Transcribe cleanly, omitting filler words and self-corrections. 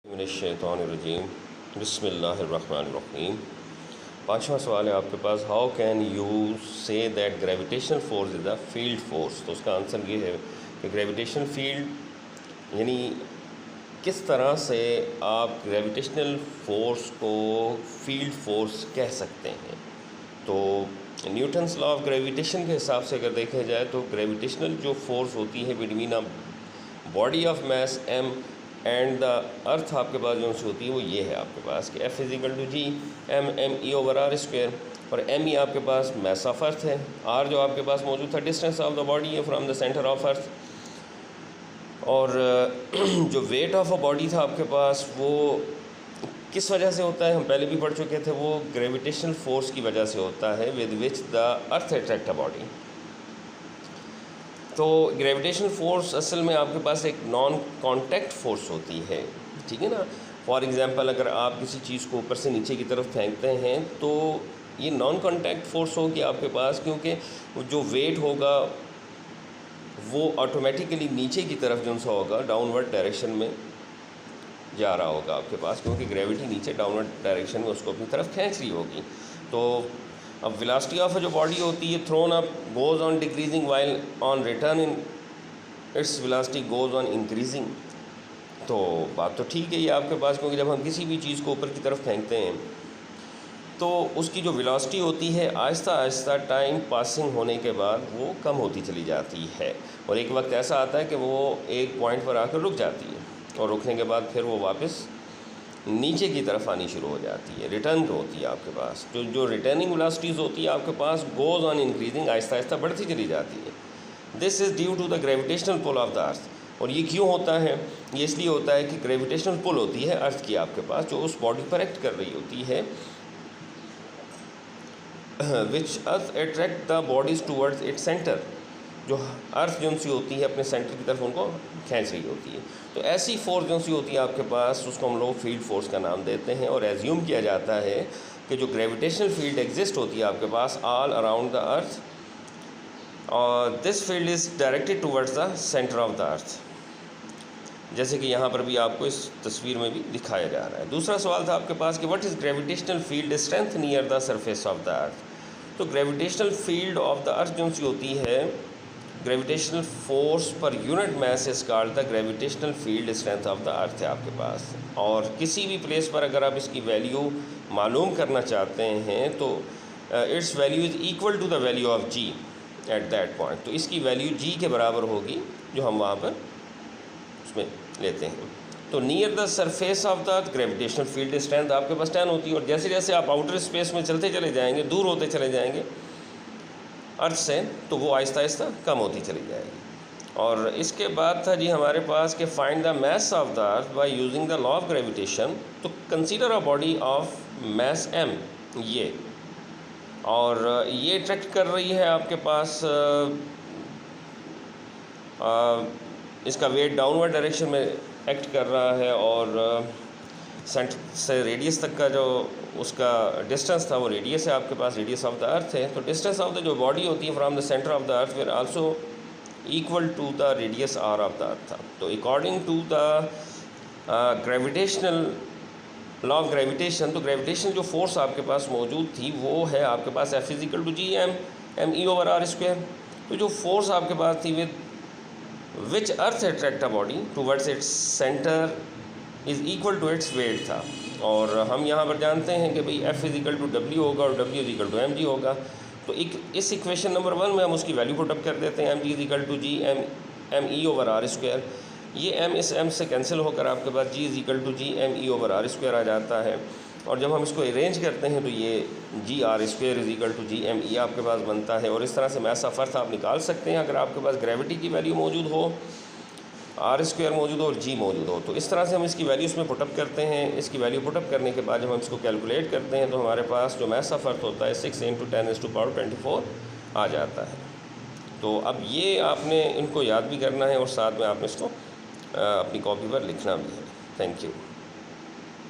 मिनश्शैतानिर्रजीम बिस्मिल्लाहिर्रहमानिर्रहीम। पाँचवा सवाल है आपके पास, how can you say that gravitational force is a field force. तो उसका आंसर ये है कि ग्रेविटेशनल फील्ड यानी किस तरह से आप ग्रेविटेशनल फोर्स को फील्ड फोर्स कह सकते हैं। तो न्यूटन्स लॉ ऑफ ग्रेविटेशन के हिसाब से अगर देखा जाए तो ग्रेविटेशनल जो फोर्स होती है between a body of mass m and the earth आपके पास जो सी होती है वो ये है आपके पास कि F is equal to G M E over R square, और एम ई आपके पास मास ऑफ अर्थ है, आर जो आपके पास मौजूद था डिस्टेंस ऑफ द बॉडी है from the centre of earth, और जो वेट ऑफ अ बॉडी था आपके पास वो किस वजह से होता है हम पहले भी पढ़ चुके थे, वो ग्रेविटेशनल फोर्स की वजह से होता है with which the earth attract a body. तो ग्रेविटेशनल फोर्स असल में आपके पास एक नॉन कांटेक्ट फोर्स होती है, ठीक है ना। फॉर एग्ज़ाम्पल अगर आप किसी चीज़ को ऊपर से नीचे की तरफ फेंकते हैं तो ये नॉन कांटेक्ट फोर्स होगी आपके पास, क्योंकि जो वेट होगा वो ऑटोमेटिकली नीचे की तरफ जो सा होगा डाउनवर्ड डायरेक्शन में जा रहा होगा आपके पास, क्योंकि ग्रेविटी नीचे डाउनवर्ड डायरेक्शन में उसको अपनी तरफ खींच रही होगी। तो अब वेलोसिटी ऑफ जो बॉडी होती है throne up goes on decreasing while on return in its velocity goes on increasing. तो बात तो ठीक है ये आपके पास, क्योंकि जब हम किसी भी चीज़ को ऊपर की तरफ फेंकते हैं तो उसकी जो वेलोसिटी होती है आहिस्ता आहिस्ता टाइम पासिंग होने के बाद वो कम होती चली जाती है, और एक वक्त ऐसा आता है कि वो एक पॉइंट पर आकर रुक जाती है, और रुकने के बाद फिर वो वापस नीचे की तरफ आनी शुरू हो जाती है, रिटर्न होती है आपके पास। तो जो रिटर्निंग वेलोसिटीज़ होती है आपके पास goes on increasing, Aahista Aahista बढ़ती चली जाती है। This is due to the gravitational pull of the earth. और ये क्यों होता है, ये इसलिए होता है कि ग्रेविटेशनल पुल होती है अर्थ की आपके पास जो उस बॉडी पर एक्ट कर रही होती है, which earth attract the bodies towards its center. जो अर्थ जो सी होती है अपने सेंटर की तरफ उनको खींच रही होती है। तो ऐसी फोर्स जो सी होती है आपके पास उसको हम लोग फील्ड फोर्स का नाम देते हैं, और एज्यूम किया जाता है कि जो ग्रेविटेशनल फील्ड एग्जिस्ट होती है आपके पास ऑल अराउंड द अर्थ, और this field is directed towards the centre of the अर्थ, जैसे कि यहाँ पर भी आपको इस तस्वीर में भी दिखाया जा रहा है। दूसरा सवाल था आपके पास कि what is gravitational field strength near the surface of the earth. तो gravitational field of the earth जो सी होती है, gravitational force per unit mass is called the gravitational field strength of the earth है आपके पास। और किसी भी प्लेस पर अगर आप इसकी वैल्यू मालूम करना चाहते हैं तो its value is equal to the value of g at that point. तो इसकी वैल्यू जी के बराबर होगी जो हम वहाँ पर उसमें लेते हैं। तो near the surface of the gravitational field strength आपके पास 10 होती है, और जैसे जैसे आप आउटर स्पेस में चलते चले जाएंगे, दूर होते चले जाएंगे अर्थ से, तो वो आहिस्ता आहिस्ता कम होती चली जाएगी। और इसके बाद था जी हमारे पास कि find the mass of the earth by using the law of gravitation. तो consider a body of mass m, ये और ये अट्रैक्ट कर रही है आपके पास इसका वेट डाउनवर्ड डायरेक्शन में एक्ट कर रहा है, और सेंटर से रेडियस तक का जो उसका डिस्टेंस था वो रेडियस है आपके पास, रेडियस ऑफ द अर्थ है। तो डिस्टेंस ऑफ द जो बॉडी होती है from the centre of the earth where also equal to the radius R of the earth था। तो according to the gravitational law of gravitation, तो gravitation जो force आपके पास मौजूद थी वो है आपके पास F is equal to G M E over R square. तो जो फोर्स आपके पास थी with which earth attract a body towards its centre is equal to its weight था। और हम यहाँ पर जानते हैं कि भाई F इज़िकल टू W होगा और W इज़िकल टू mg होगा। तो एक इस इक्वेशन नंबर 1 में हम उसकी वैल्यू पुटअप कर देते हैं, mg is equal to G M E over R square. ये m इस m से कैंसिल होकर आपके पास g is equal to G M E over R square आ जाता है, और जब हम इसको अरेंज करते हैं तो ये G R square is equal to G M E आपके पास बनता है। और इस तरह से मास ऑफ अर्थ आप निकाल सकते हैं अगर आपके पास ग्रेविटी की वैल्यू मौजूद हो, आर स्क्वायर मौजूद हो और जी मौजूद हो। तो इस तरह से हम इसकी वैल्यू इसमें पुटअप करते हैं। इसकी वैल्यू पुटअप करने के बाद जब हम इसको कैलकुलेट करते हैं तो हमारे पास जो मास ऑफ अर्थ होता है 6 × 10⁻24 आ जाता है। तो अब ये आपने इनको याद भी करना है और साथ में आपने इसको अपनी कॉपी पर लिखना भी है। Thank you.